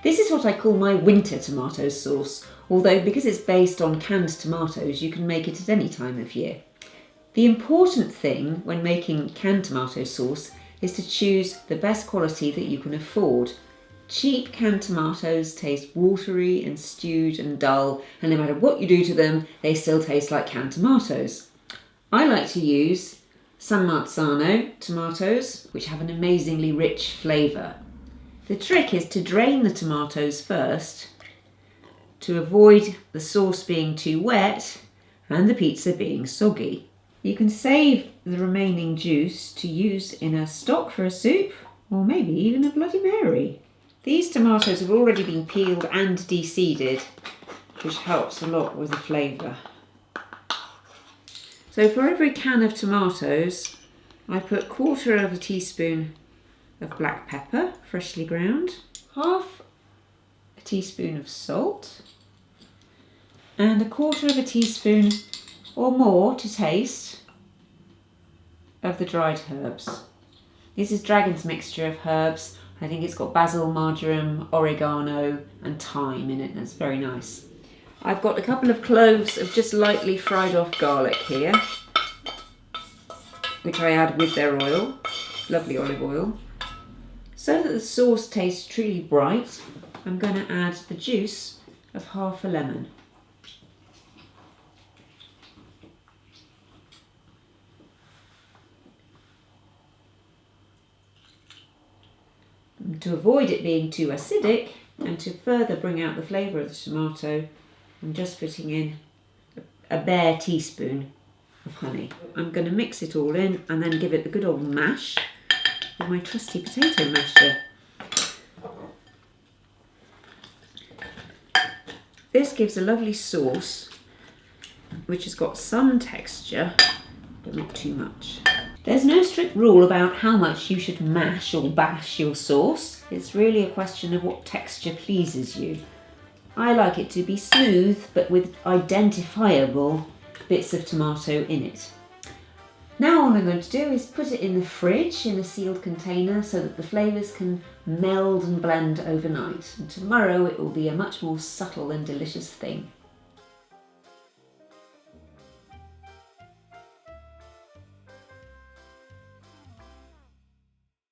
This is what I call my winter tomato sauce, although because it's based on canned tomatoes, you can make it at any time of year. The important thing when making canned tomato sauce is to choose the best quality that you can afford. Cheap canned tomatoes taste watery and stewed and dull, and no matter what you do to them, they still taste like canned tomatoes. I like to use San Marzano tomatoes, which have an amazingly rich flavour. The trick is to drain the tomatoes first to avoid the sauce being too wet and the pizza being soggy. You can save the remaining juice to use in a stock for a soup, or maybe even a Bloody Mary. These tomatoes have already been peeled and de-seeded, which helps a lot with the flavour. So for every can of tomatoes, I put 1/4 teaspoon of black pepper, freshly ground, 1/2 teaspoon of salt, and 1/4 teaspoon or more to taste of the dried herbs. This is Dragon's mixture of herbs. I think it's got basil, marjoram, oregano and thyme in it. That's very nice. I've got a couple of cloves of just lightly fried off garlic here, which I add with their oil, lovely olive oil. So that the sauce tastes truly bright, I'm going to add the juice of 1/2 lemon. To avoid it being too acidic and to further bring out the flavour of the tomato, I'm just putting in a bare teaspoon of honey. I'm going to mix it all in and then give it a good old mash with my trusty potato masher. This gives a lovely sauce which has got some texture but not too much. There's no strict rule about how much you should mash or bash your sauce. It's really a question of what texture pleases you. I like it to be smooth but with identifiable bits of tomato in it. Now all I'm going to do is put it in the fridge in a sealed container so that the flavours can meld and blend overnight. And tomorrow it will be a much more subtle and delicious thing.